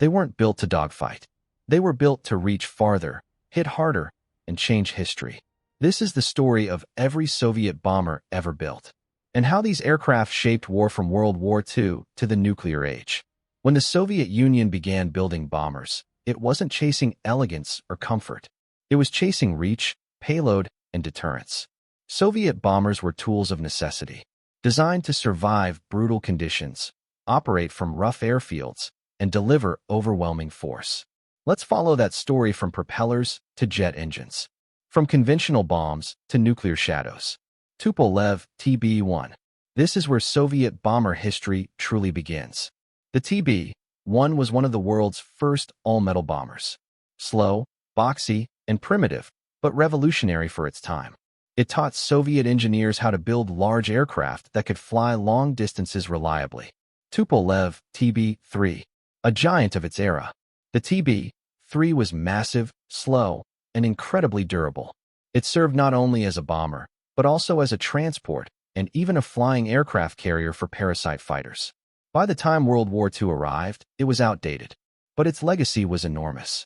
They weren't built to dogfight. They were built to reach farther, hit harder, and change history. This is the story of every Soviet bomber ever built, and how these aircraft shaped war from World War II to the nuclear age. When the Soviet Union began building bombers, it wasn't chasing elegance or comfort. It was chasing reach, payload, and deterrence. Soviet bombers were tools of necessity, designed to survive brutal conditions, operate from rough airfields, and deliver overwhelming force. Let's follow that story from propellers to jet engines, from conventional bombs to nuclear shadows. Tupolev TB-1. This is where Soviet bomber history truly begins. The TB-1 was one of the world's first all-metal bombers. Slow, boxy, and primitive, but revolutionary for its time. It taught Soviet engineers how to build large aircraft that could fly long distances reliably. Tupolev TB-3. A giant of its era. The TB-3 was massive, slow, and incredibly durable. It served not only as a bomber, but also as a transport and even a flying aircraft carrier for parasite fighters. By the time World War II arrived, it was outdated, but its legacy was enormous.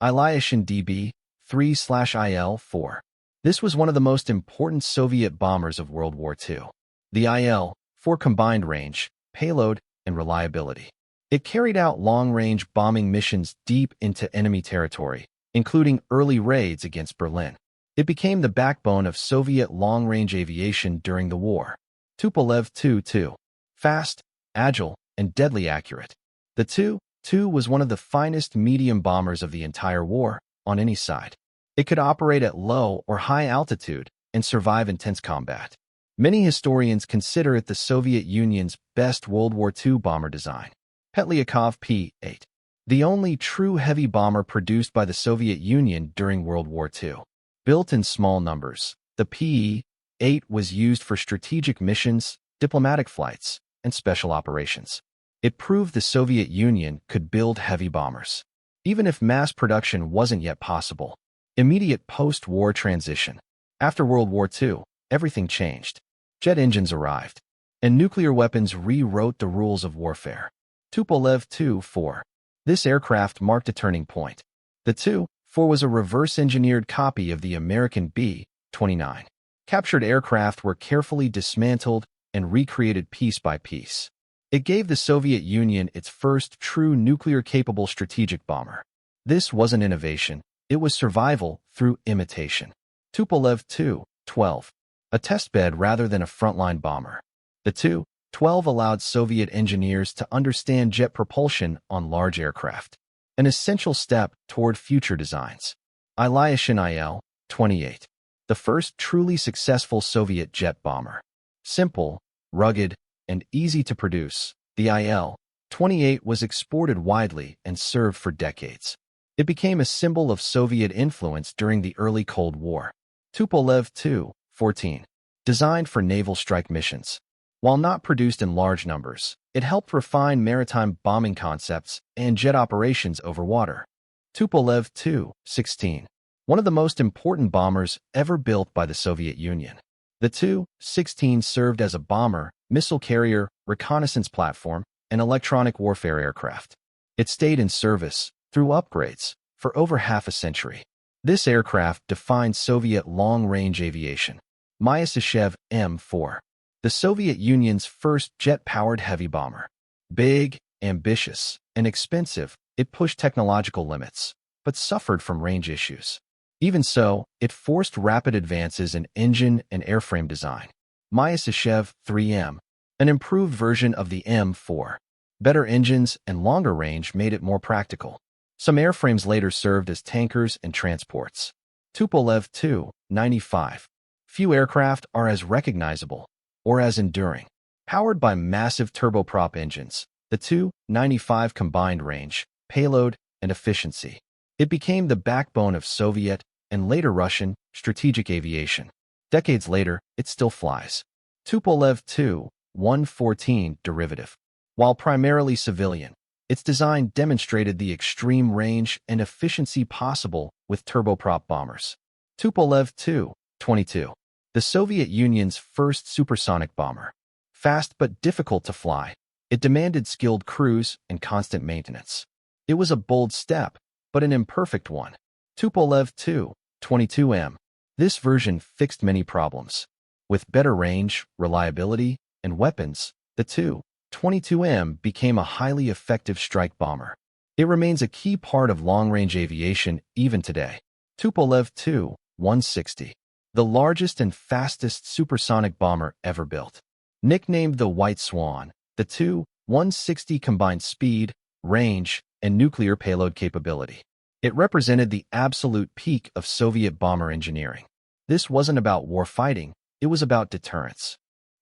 Aviation DB-3/IL-4. This was one of the most important Soviet bombers of World War II. The IL-4 combined range, payload, and reliability. It carried out long-range bombing missions deep into enemy territory, including early raids against Berlin. It became the backbone of Soviet long-range aviation during the war. Tupolev Tu-2. Fast, agile, and deadly accurate. The Tu-2 was one of the finest medium bombers of the entire war, on any side. It could operate at low or high altitude and survive intense combat. Many historians consider it the Soviet Union's best World War II bomber design. Petlyakov P-8. The only true heavy bomber produced by the Soviet Union during World War II. Built in small numbers, the P-8 was used for strategic missions, diplomatic flights, and special operations. It proved the Soviet Union could build heavy bombers, even if mass production wasn't yet possible. Immediate post-war transition. After World War II, everything changed. Jet engines arrived, and nuclear weapons rewrote the rules of warfare. Tupolev Tu-4. This aircraft marked a turning point. The Tu-4 was a reverse-engineered copy of the American B-29. Captured aircraft were carefully dismantled and recreated piece by piece. It gave the Soviet Union its first true nuclear-capable strategic bomber. This wasn't innovation, it was survival through imitation. Tupolev Tu-12. A testbed rather than a frontline bomber. The Tu-12 allowed Soviet engineers to understand jet propulsion on large aircraft, an essential step toward future designs. Aviation IL-28. The first truly successful Soviet jet bomber. Simple, rugged, and easy to produce, the IL-28 was exported widely and served for decades. It became a symbol of Soviet influence during the early Cold War. Tupolev Tu-14. Designed for naval strike missions. While not produced in large numbers, it helped refine maritime bombing concepts and jet operations over water. Tupolev Tu-16. One of the most important bombers ever built by the Soviet Union. The Tu-16 served as a bomber, missile carrier, reconnaissance platform, and electronic warfare aircraft. It stayed in service, through upgrades, for over half a century. This aircraft defined Soviet long-range aviation. Myasishchev M4. The Soviet Union's first jet-powered heavy bomber. Big, ambitious, and expensive, it pushed technological limits, but suffered from range issues. Even so, it forced rapid advances in engine and airframe design. Myasishchev 3M. An improved version of the M4. Better engines and longer range made it more practical. Some airframes later served as tankers and transports. Tupolev Tu-95. Few aircraft are as recognizable or as enduring. Powered by massive turboprop engines, the Tu-95 combined range, payload, and efficiency. It became the backbone of Soviet and later Russian strategic aviation. Decades later, it still flies. Tupolev Tu-114 derivative. While primarily civilian, its design demonstrated the extreme range and efficiency possible with turboprop bombers. Tupolev Tu-22. The Soviet Union's first supersonic bomber. Fast but difficult to fly, it demanded skilled crews and constant maintenance. It was a bold step, but an imperfect one. Tupolev Tu-22M. This version fixed many problems. With better range, reliability, and weapons, the Tu-22M became a highly effective strike bomber. It remains a key part of long-range aviation even today. Tupolev Tu-160. The largest and fastest supersonic bomber ever built. Nicknamed the White Swan, the Tu-160 combined speed, range, and nuclear payload capability. It represented the absolute peak of Soviet bomber engineering. This wasn't about warfighting, it was about deterrence.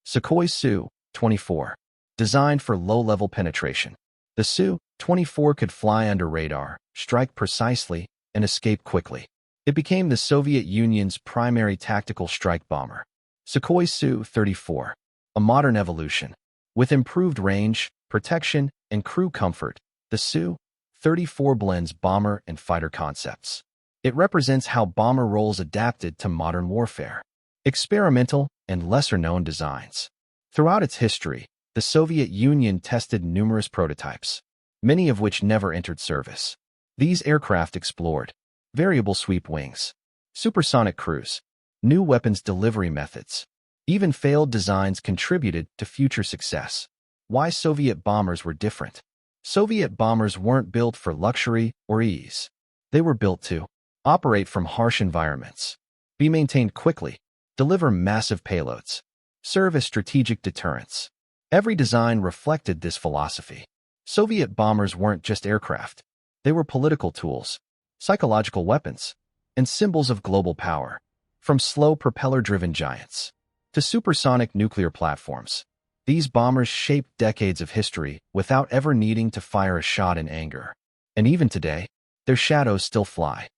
Sukhoi Su-24. Designed for low-level penetration. The Su-24 could fly under radar, strike precisely, and escape quickly. It became the Soviet Union's primary tactical strike bomber. Sukhoi Su-34. A modern evolution. With improved range, protection, and crew comfort, the Su-34 blends bomber and fighter concepts. It represents how bomber roles adapted to modern warfare. Experimental and lesser-known designs. Throughout its history, the Soviet Union tested numerous prototypes, many of which never entered service. These aircraft explored variable sweep wings, supersonic cruise, new weapons delivery methods. Even failed designs contributed to future success. Why Soviet bombers were different? Soviet bombers weren't built for luxury or ease. They were built to operate from harsh environments, be maintained quickly, deliver massive payloads, serve as strategic deterrence. Every design reflected this philosophy. Soviet bombers weren't just aircraft. They were political tools, psychological weapons, and symbols of global power. From slow propeller-driven giants to supersonic nuclear platforms, these bombers shaped decades of history without ever needing to fire a shot in anger. And even today, their shadows still fly.